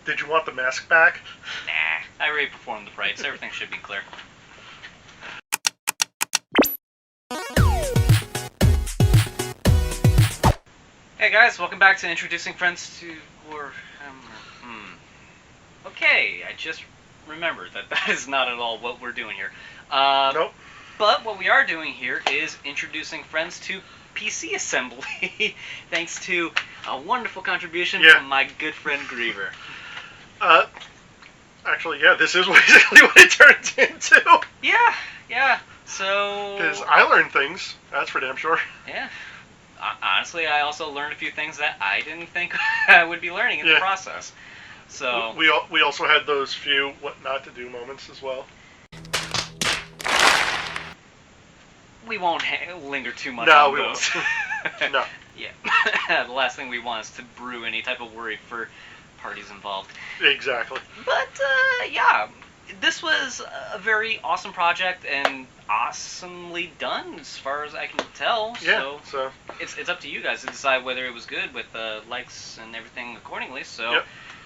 Did you want the mask back? Nah, I already performed the rites. Everything should be clear. Hey guys, welcome back to Introducing Friends to Warhammer. Okay, I just remembered that is not at all what we're doing here. Nope. But what we are doing here is introducing friends to PC assembly, thanks to a wonderful contribution from my good friend Griever. Actually, yeah, this is basically what it turns into. Yeah. So. Because I learned things, that's for damn sure. Yeah. Honestly, I also learned a few things that I didn't think I would be learning in the process. So we also had those few what not to do moments as well. We won't linger too much on we those. Won't. No. Yeah. The last thing we want is to brew any type of worry for parties involved. Exactly. But yeah, this was a very awesome project and awesomely done as far as I can tell. Yeah. So it's up to you guys to decide whether it was good with likes and everything accordingly. So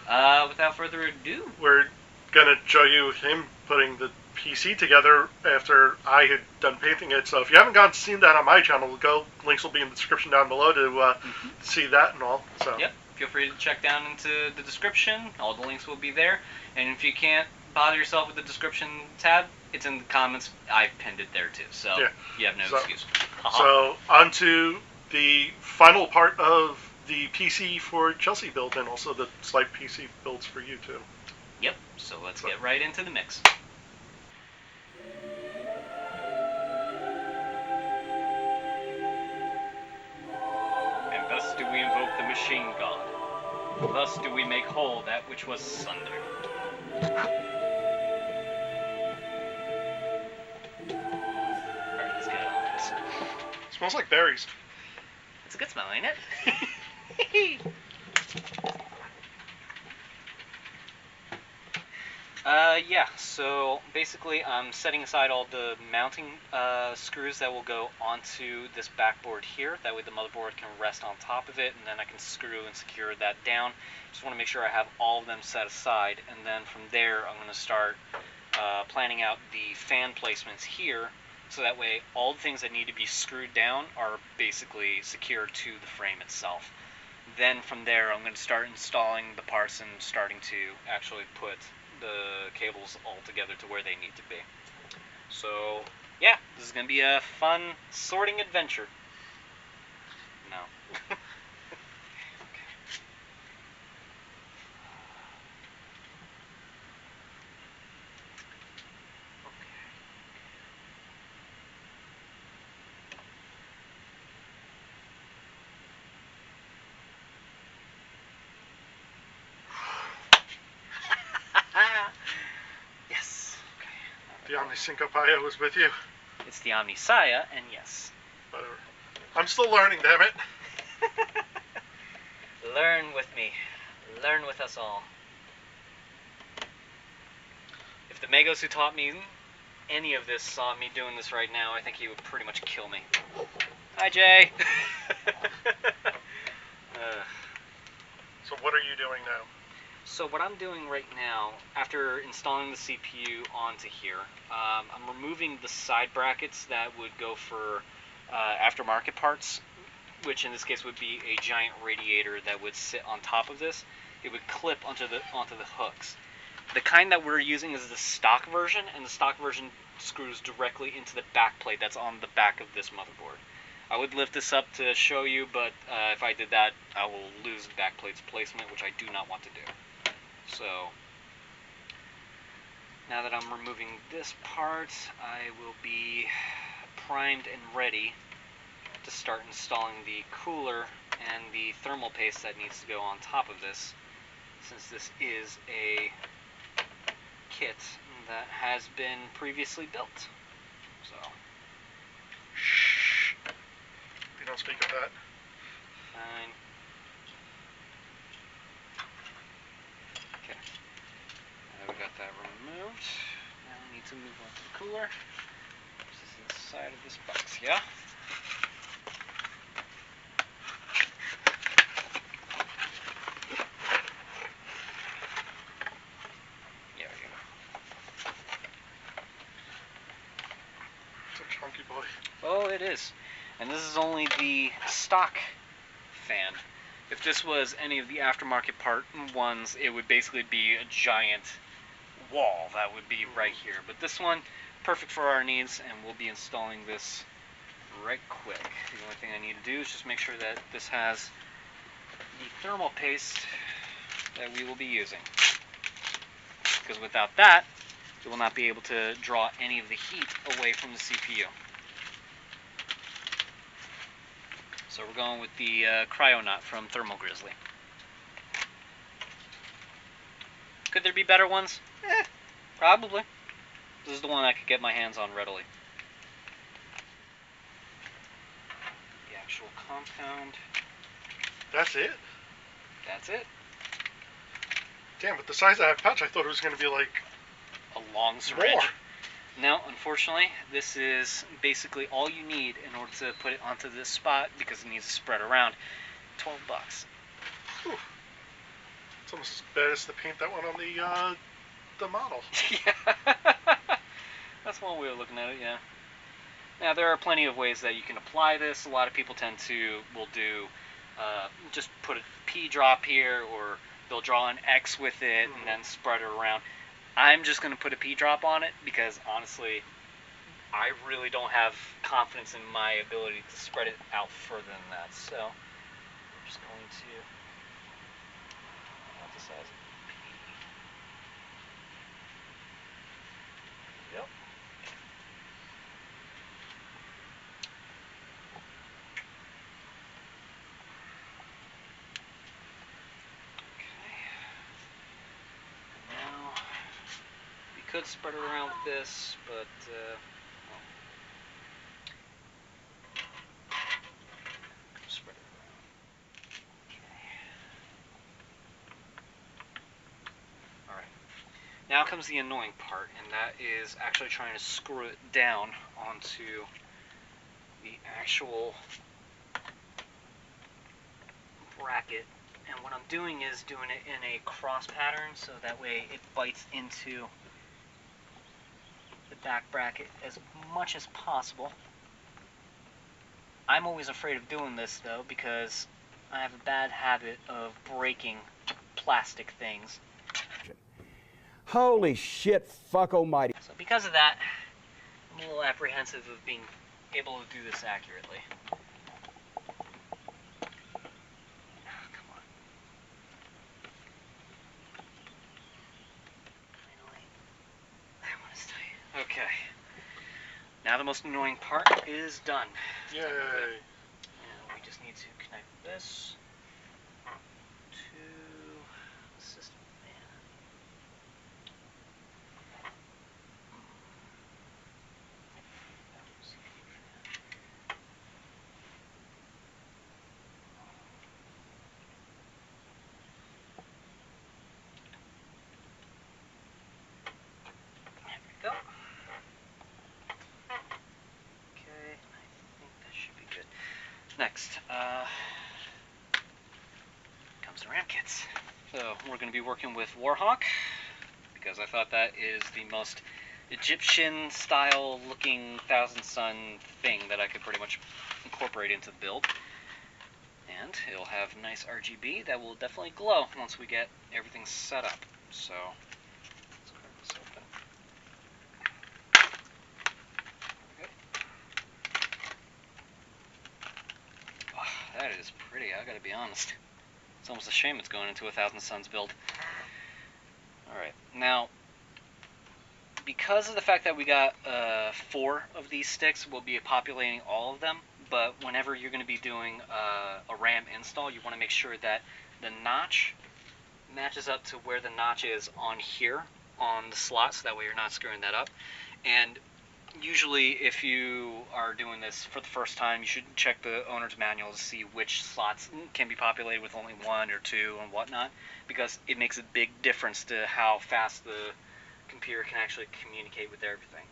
without further ado, we're gonna show you him putting the PC together after I had done painting it. So if you haven't gone to see that on my channel, links will be in the description down below to see that and all. So yep, feel free to check down into the description. All the links will be there. And if you can't bother yourself with the description tab, it's in the comments. I pinned it there too, so you have no excuse. So on to the final part of the PC for Chelsea build, and also the slight PC builds for you too. Yep, so let's get right into the mix. And thus do we invoke the machine god. Thus do we make whole that which was sundered. Alright, let's get on this. Smells like berries. It's a good smell, ain't it? Yeah, so basically I'm setting aside all the mounting screws that will go onto this backboard here. That way the motherboard can rest on top of it, and then I can screw and secure that down. Just want to make sure I have all of them set aside, and then from there I'm going to start planning out the fan placements here, so that way all the things that need to be screwed down are basically secured to the frame itself. Then from there I'm going to start installing the parts and starting to actually put the cables all together to where they need to be. So yeah, this is going to be a fun sorting adventure. No. Yes. Okay. The Omnisyncopia was with you. It's the Omnisaya, and yes. Whatever. I'm still learning, damn it. Learn with me. Learn with us all. If the Magos who taught me any of this saw me doing this right now, I think he would pretty much kill me. Hi, Jay. So what are you doing now? So what I'm doing right now, after installing the CPU onto here, I'm removing the side brackets that would go for aftermarket parts, which in this case would be a giant radiator that would sit on top of this. It would clip onto the hooks. The kind that we're using is the stock version, and the stock version screws directly into the back plate that's on the back of this motherboard. I would lift this up to show you, but if I did that, I will lose the back plate's placement, which I do not want to do. So, now that I'm removing this part, I will be primed and ready to start installing the cooler and the thermal paste that needs to go on top of this, since this is a kit that has been previously built. So, shh. You don't speak of that. Fine. Okay. Now we got that removed. Now we need to move on to the cooler. This is inside of this box, yeah? is. And this is only the stock fan. If this was any of the aftermarket part ones, it would basically be a giant wall that would be right here. But this one, perfect for our needs, and we'll be installing this right quick. The only thing I need to do is just make sure that this has the thermal paste that we will be using. Because without that, you will not be able to draw any of the heat away from the CPU. So we're going with the Cryonaut from Thermal Grizzly. Could there be better ones? Probably. This is the one I could get my hands on readily. The actual compound. That's it? That's it. Damn, but the size of that pouch, I thought it was going to be like a long syringe. More. No, unfortunately, this is basically all you need in order to put it onto this spot because it needs to spread around. $12. Whew. It's almost as bad as the paint that went on the model. Yeah. That's one way of looking at it, yeah. Now, there are plenty of ways that you can apply this. A lot of people will do, just put a P drop here, or they'll draw an X with it and then spread it around. I'm just going to put a P drop on it because, honestly, I really don't have confidence in my ability to spread it out further than that. So, I'm just going to emphasize it. Yep. Could spread it around with this, but spread it around. Okay. All right. Now comes the annoying part, and that is actually trying to screw it down onto the actual bracket. And what I'm doing is doing it in a cross pattern, so that way it bites into the back bracket as much as possible. I'm always afraid of doing this though because I have a bad habit of breaking plastic things. Holy shit, fuck almighty. So because of that, I'm a little apprehensive of being able to do this accurately. Okay. Now the most annoying part is done. Yay. And we just need to connect this to the system fan. There we go. Next, comes the ram kits. So we're going to be working with Warhawk because I thought that is the most Egyptian style looking Thousand Sun thing that I could pretty much incorporate into the build. And it'll have nice RGB that will definitely glow once we get everything set up. So let's crack this open. That is pretty, I gotta be honest. It's almost a shame it's going into a Thousand Suns build. Alright, now, because of the fact that we got 4 of these sticks, we'll be populating all of them, but whenever you're going to be doing a RAM install, you want to make sure that the notch matches up to where the notch is on here, on the slot, so that way you're not screwing that up. And usually, if you are doing this for the first time, you should check the owner's manual to see which slots can be populated with only 1 or 2 and whatnot, because it makes a big difference to how fast the computer can actually communicate with everything.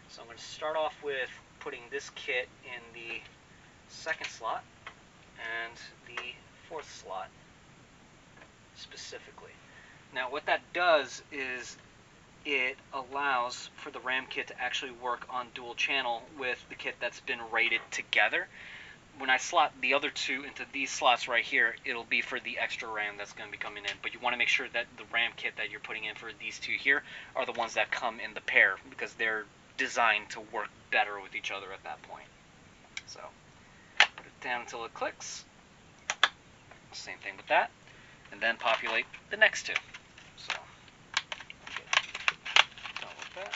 So I'm going to start off with putting this kit in the 2nd slot and the 4th slot specifically. Now what that does is it allows for the RAM kit to actually work on dual channel with the kit that's been rated together. When I slot the other two into these slots right here, it'll be for the extra RAM that's going to be coming in. But you want to make sure that the RAM kit that you're putting in for these two here are the ones that come in the pair, because they're designed to work better with each other at that point. So, put it down until it clicks. Same thing with that. And then populate the next two. So, get done with that.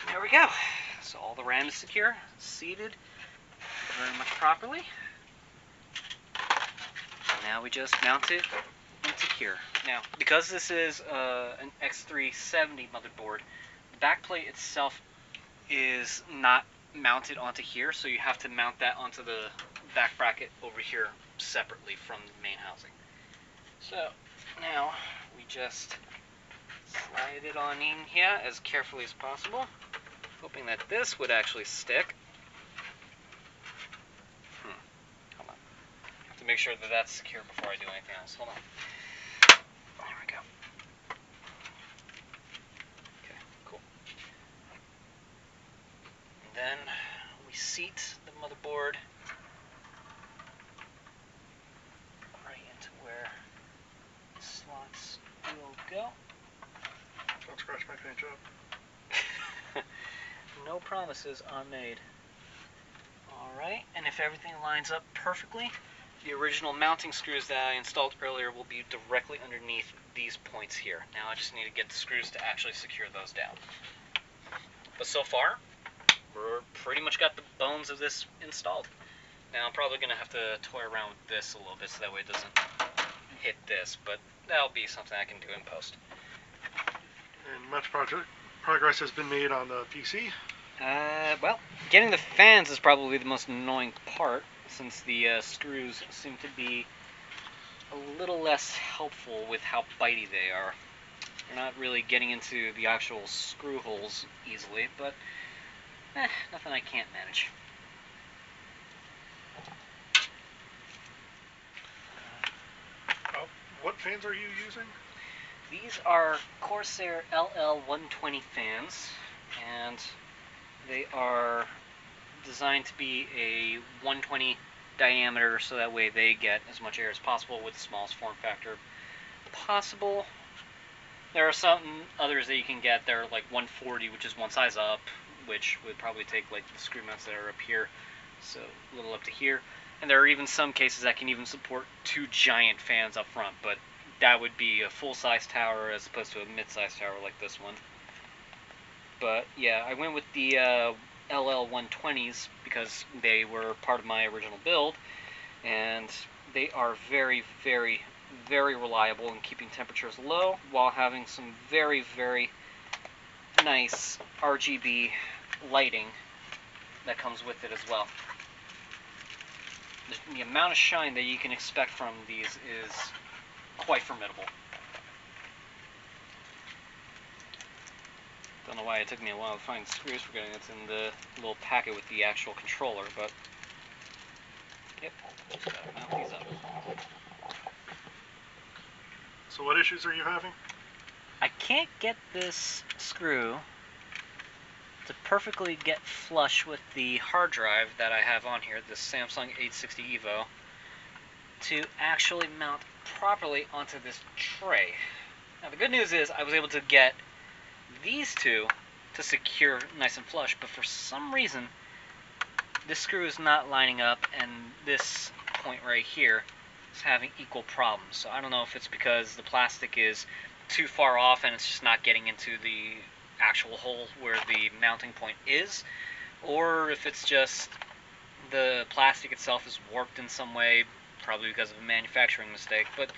There we go. So all the RAM is secure, seated very much properly. Now we just mount it and secure. Now, because this is an X370 motherboard, the backplate itself is not mounted onto here, so you have to mount that onto the back bracket over here separately from the main housing. So now we just slide it on in here as carefully as possible, hoping that this would actually stick. Hold on. I have to make sure that that's secure before I do anything else. Hold on. There we go. Okay, cool. And then we seat the motherboard right into where the slots will go. Don't scratch my paint job. No promises are made. Alright, and if everything lines up perfectly, the original mounting screws that I installed earlier will be directly underneath these points here. Now I just need to get the screws to actually secure those down. But so far, we're pretty much got the bones of this installed. Now I'm probably going to have to toy around with this a little bit so that way it doesn't hit this, but that'll be something I can do in post. And much progress has been made on the PC. Well, getting the fans is probably the most annoying part, since the screws seem to be a little less helpful with how bitey they are. They're not really getting into the actual screw holes easily, but nothing I can't manage. What fans are you using? These are Corsair LL120 fans, and they are designed to be a 120 diameter, so that way they get as much air as possible with the smallest form factor possible. There are some others that you can get. They're like 140, which is one size up, which would probably take like the screw mounts that are up here, so a little up to here. And there are even some cases that can even support two giant fans up front, but that would be a full-size tower as opposed to a mid-size tower like this one. But yeah, I went with the LL120s because they were part of my original build, and they are very, very, very reliable in keeping temperatures low while having some very, very nice RGB lighting that comes with it as well. The amount of shine that you can expect from these is quite formidable. Don't know why it took me a while to find screws for getting it in the little packet with the actual controller, but yep, just gotta mount these up. So what issues are you having? I can't get this screw to perfectly get flush with the hard drive that I have on here, the Samsung 860 EVO, to actually mount properly onto this tray. Now the good news is I was able to get these two to secure nice and flush, but for some reason this screw is not lining up, and this point right here is having equal problems. So I don't know if it's because the plastic is too far off and it's just not getting into the actual hole where the mounting point is, or if it's just the plastic itself is warped in some way, probably because of a manufacturing mistake. But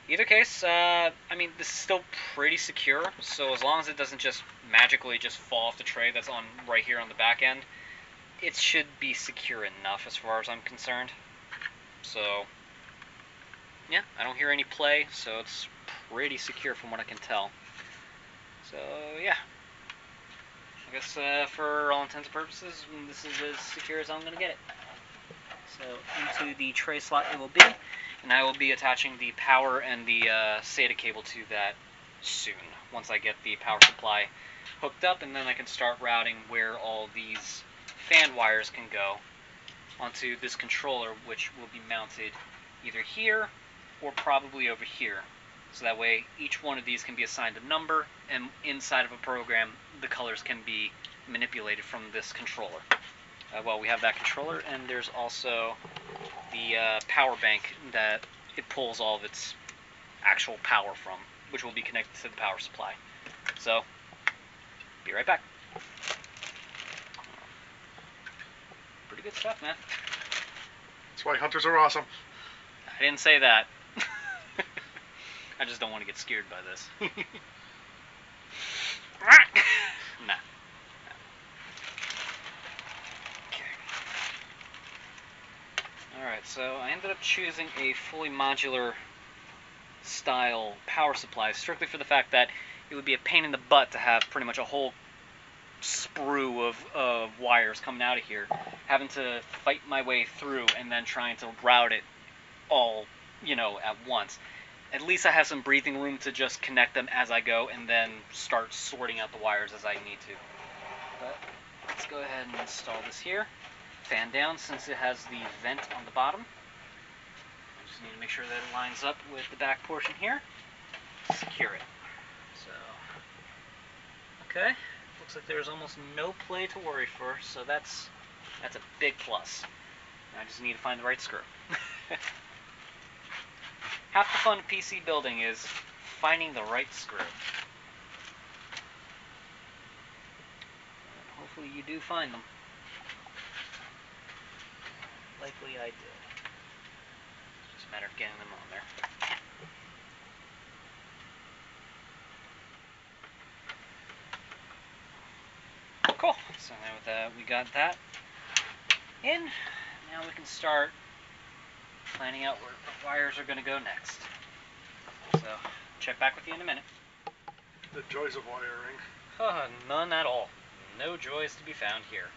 either case, I mean, this is still pretty secure, so as long as it doesn't just magically just fall off the tray that's on right here on the back end, it should be secure enough as far as I'm concerned. So yeah, I don't hear any play, so it's pretty secure from what I can tell. So yeah. I guess for all intents and purposes, this is as secure as I'm going to get it. So into the tray slot it will be, and I will be attaching the power and the SATA cable to that soon, once I get the power supply hooked up, and then I can start routing where all these fan wires can go onto this controller, which will be mounted either here or probably over here. So that way each one of these can be assigned a number, and inside of a program the colors can be manipulated from this controller. Well, we have that controller, and there's also the power bank that it pulls all of its actual power from, which will be connected to the power supply. So, be right back. Pretty good stuff, man. That's why hunters are awesome. I didn't say that. I just don't want to get scared by this. Nah. Alright, so I ended up choosing a fully modular style power supply strictly for the fact that it would be a pain in the butt to have pretty much a whole sprue of wires coming out of here, having to fight my way through and then trying to route it all, at once. At least I have some breathing room to just connect them as I go and then start sorting out the wires as I need to. But let's go ahead and install this here. Fan down since it has the vent on the bottom. I just need to make sure that it lines up with the back portion here. Secure it. So, okay. Looks like there's almost no play to worry for, so that's a big plus. I just need to find the right screw. Half the fun of PC building is finding the right screw. And hopefully you do find them. Likely I did. It's just a matter of getting them on there. Cool. So now with that, we got that in. Now we can start planning out where the wires are going to go next. So, check back with you in a minute. The joys of wiring. None at all. No joys to be found here.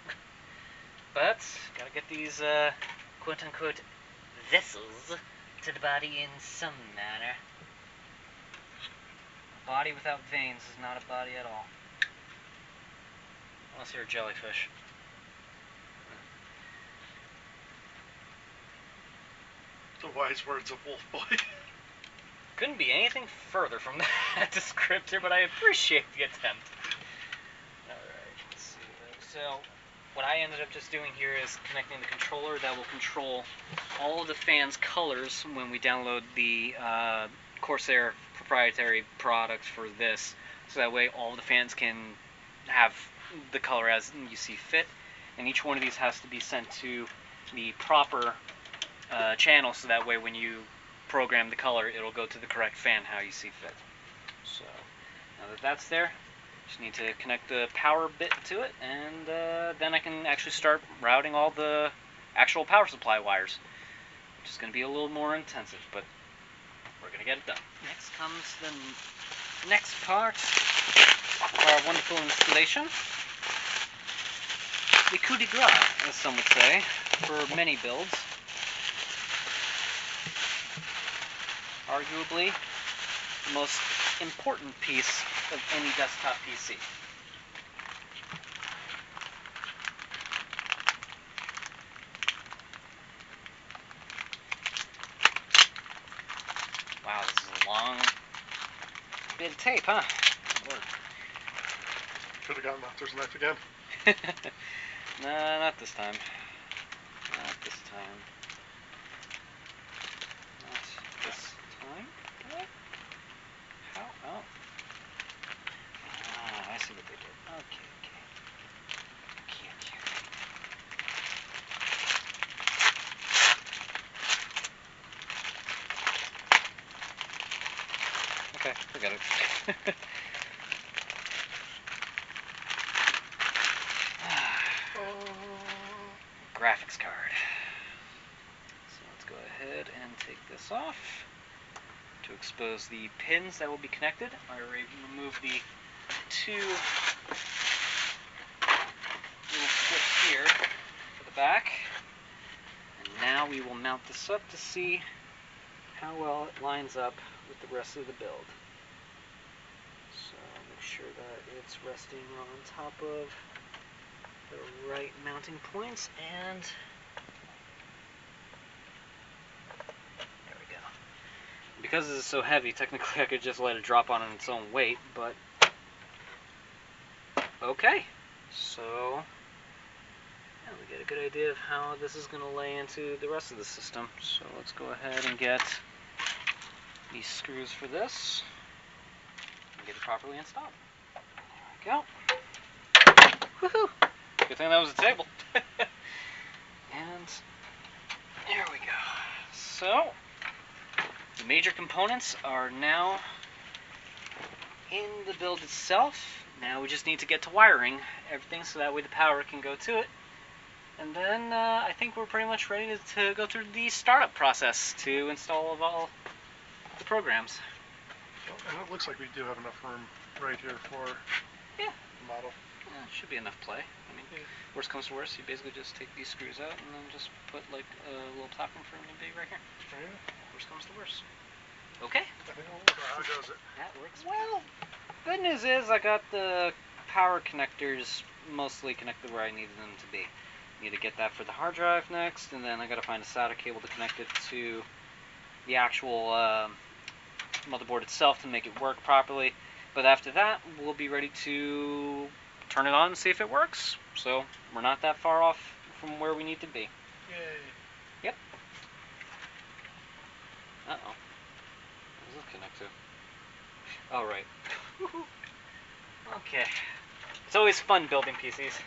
But, gotta get these, quote-unquote, vessels to the body in some manner. A body without veins is not a body at all. Unless you're a jellyfish. The wise words of Wulfboi. Couldn't be anything further from that descriptor, but I appreciate the attempt. Alright, let's see. So, what I ended up just doing here is connecting the controller that will control all of the fans' colors when we download the Corsair proprietary product for this. So that way all the fans can have the color as you see fit. And each one of these has to be sent to the proper channel, so that way when you program the color, it'll go to the correct fan how you see fit. So, now that that's there, just need to connect the power bit to it, and then I can actually start routing all the actual power supply wires, which is going to be a little more intensive, but we're going to get it done. Next comes the next part of our wonderful installation. The coup de grace, as some would say, for many builds. Arguably the most important piece of any desktop PC. Wow, this is a long bit of tape, huh? Lord. Could have gotten Monster's knife again. Nah, not this time. Not this time. Not this time. What? How? Oh. Ah, I see what they did. Okay. Okay, forget it. Graphics card. So let's go ahead and take this off to expose the pins that will be connected. I already removed the two mount this up to see how well it lines up with the rest of the build. So make sure that it's resting on top of the right mounting points, and there we go. Because this is so heavy, technically I could just let it drop on its own weight, but okay. So yeah, we get a good idea of how this is going to lay into the rest of the system. So let's go ahead and get these screws for this and get it properly installed. There we go. Woohoo! Good thing that was a table. And here we go. So the major components are now in the build itself. Now we just need to get to wiring everything so that way the power can go to it. And then I think we're pretty much ready to go through the startup process to install all the programs. And it looks like we do have enough room right here for the model. Yeah, it should be enough play. I mean, worst comes to worst, you basically just take these screws out and then just put like a little platform for him to be right here. Yeah. Worst comes to worst. Okay. How goes it? That works well. Good news is I got the power connectors mostly connected where I needed them to be. Need to get that for the hard drive next, and then I gotta find a SATA cable to connect it to the actual motherboard itself to make it work properly. But after that, we'll be ready to turn it on and see if it works. So we're not that far off from where we need to be. Yay. Yep. Uh-oh. What does this connect to? Oh, right. Okay. It's always fun building PCs.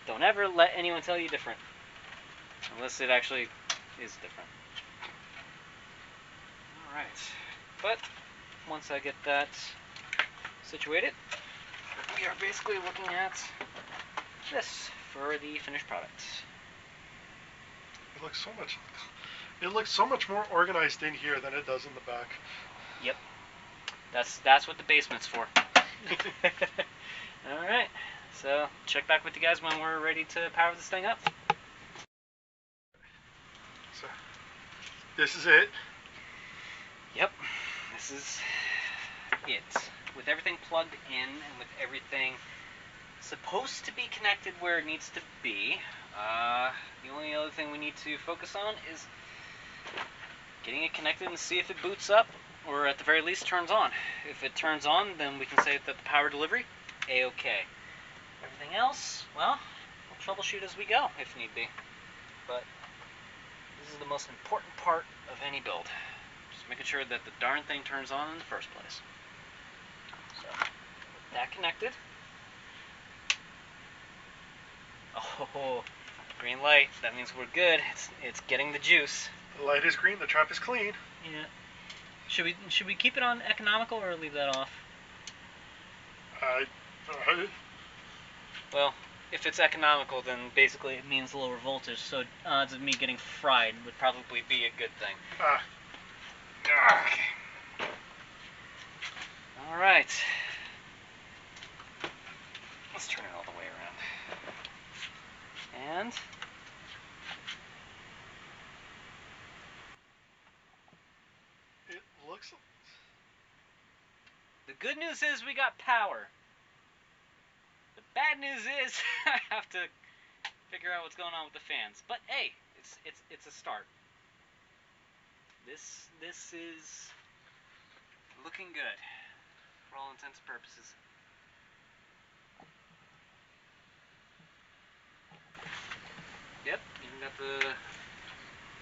Don't ever let anyone tell you different. Unless it actually is different. Alright. But once I get that situated, we are basically looking at this for the finished product. It looks so much more organized in here than it does in the back. Yep. That's what the basement's for. Alright. So check back with you guys when we're ready to power this thing up. So this is it. Yep. This is it. With everything plugged in and with everything supposed to be connected where it needs to be, the only other thing we need to focus on is getting it connected and see if it boots up, or at the very least turns on. If it turns on, then we can say that the power delivery, A-okay. Everything else, well, we'll troubleshoot as we go if need be. But this is the most important part of any build. Just making sure that the darn thing turns on in the first place. So, with that connected. Oh, green light. That means we're good. It's getting the juice. The light is green, the trap is clean. Yeah. Should we keep it on economical or leave that off? Well, if it's economical, then basically it means lower voltage, so odds of me getting fried would probably be a good thing. Alright. Let's turn it all the way around. And it looks... the good news is we got power. The bad news is I have to figure out what's going on with the fans. But hey, it's a start. This is looking good for all intents and purposes. Yep, even got the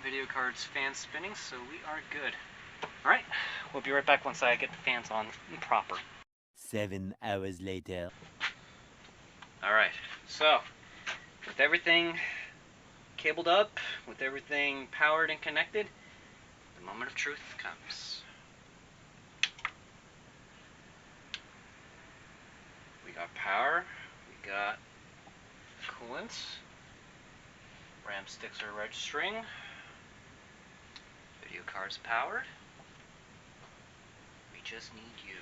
video card's fans spinning, so we are good. Alright, we'll be right back once I get the fans on proper. 7 hours later. Alright, so with everything cabled up, with everything powered and connected, the moment of truth comes. We got power, we got coolant, RAM sticks are registering, video card's powered, we just need you.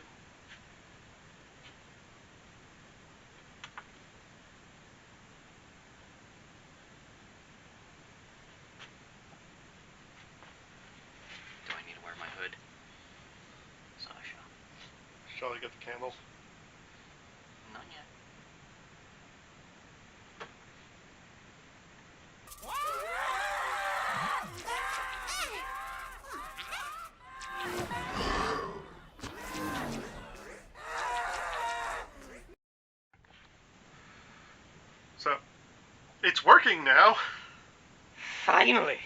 probably get the candles. Not yet. So, it's working now. Finally!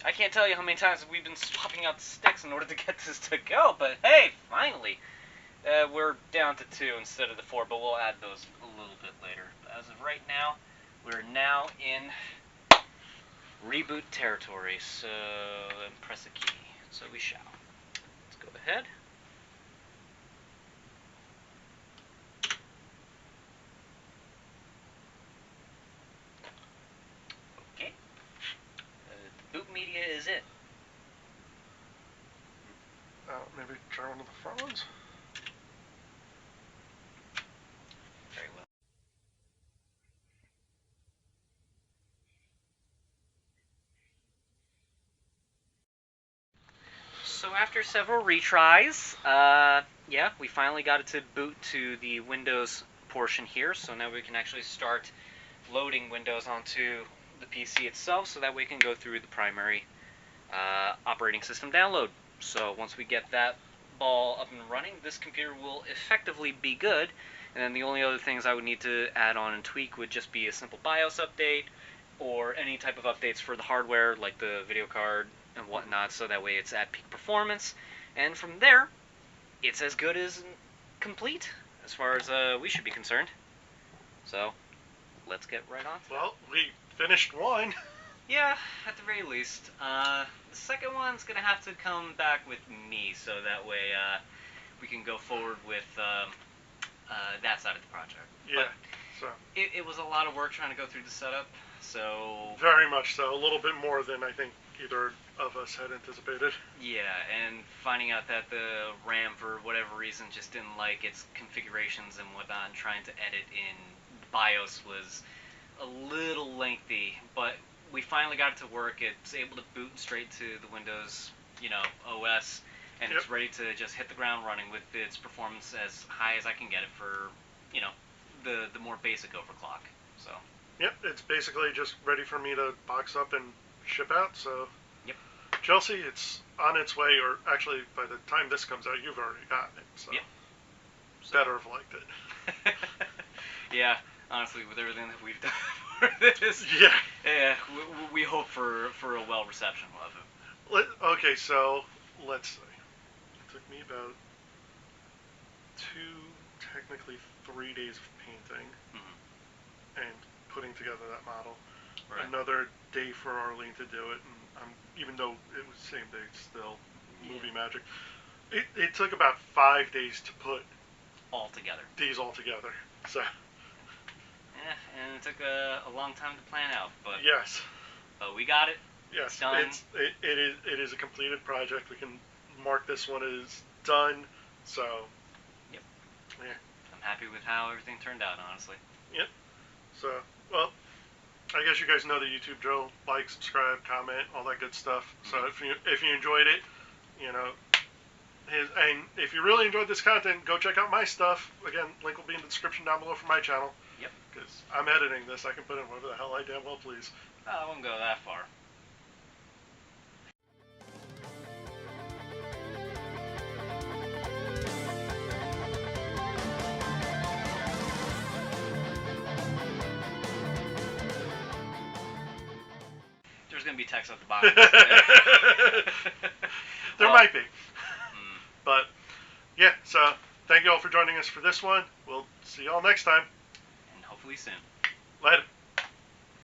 I can't tell you how many times we've been swapping out the sticks in order to get this to go, but hey, finally! We're down to 2 instead of the 4, but we'll add those a little bit later. As of right now, we're now in reboot territory, so press a key. So we shall. Let's go ahead. Okay. The boot media is it. Maybe try one of the front ones. Very well. So after several retries, yeah, we finally got it to boot to the Windows portion here. So now we can actually start loading Windows onto the PC itself, so that we can go through the primary operating system download. So once we get that ball up and running, this computer will effectively be good. And then the only other things I would need to add on and tweak would just be a simple BIOS update, or any type of updates for the hardware, like the video card and whatnot, so that way it's at peak performance. And from there, it's as good as complete, as far as we should be concerned. So, let's get right on to it. Well, we finished one. Yeah, at the very least. The second one's gonna have to come back with me, so that way we can go forward with that side of the project. Yeah, But so it was a lot of work trying to go through the setup, so very much so. A little bit more than I think either of us had anticipated. yeah, and finding out that the RAM, for whatever reason, just didn't like its configurations and whatnot, and trying to edit in BIOS was a little lengthy, but we finally got it to work. It's able to boot straight to the Windows, OS, and it's ready to just hit the ground running with its performance as high as I can get it for, the more basic overclock. So. Yep, it's basically just ready for me to box up and ship out. So. Yep. Chelsea, it's on its way, or actually, by the time this comes out, you've already gotten it. So. Yep. Better have liked it. Yeah, honestly, with everything that we've done for this, yeah, we hope for a well reception of it. Okay, so let's see. It took me about technically 3 days of painting and putting together that model. Right. Another day for Arlene to do it, and even though it was the same day, still movie magic. It took about 5 days to put these all together. So. Yeah, and it took a long time to plan out, but yes. But we got it. Yes, it's done. It is a completed project. We can mark this one as done. So. Yep. Yeah. I'm happy with how everything turned out, honestly. Yep. So, well, I guess you guys know the YouTube drill: like, subscribe, comment, all that good stuff. So if you enjoyed it, and if you really enjoyed this content, go check out my stuff. Again, link will be in the description down below for my channel. Yep. Because I'm editing this, I can put in whatever the hell I damn well please. I won't go that far. There's gonna be text at the bottom. There might be. But, yeah, so thank you all for joining us for this one. We'll see you all next time. And hopefully soon. Later.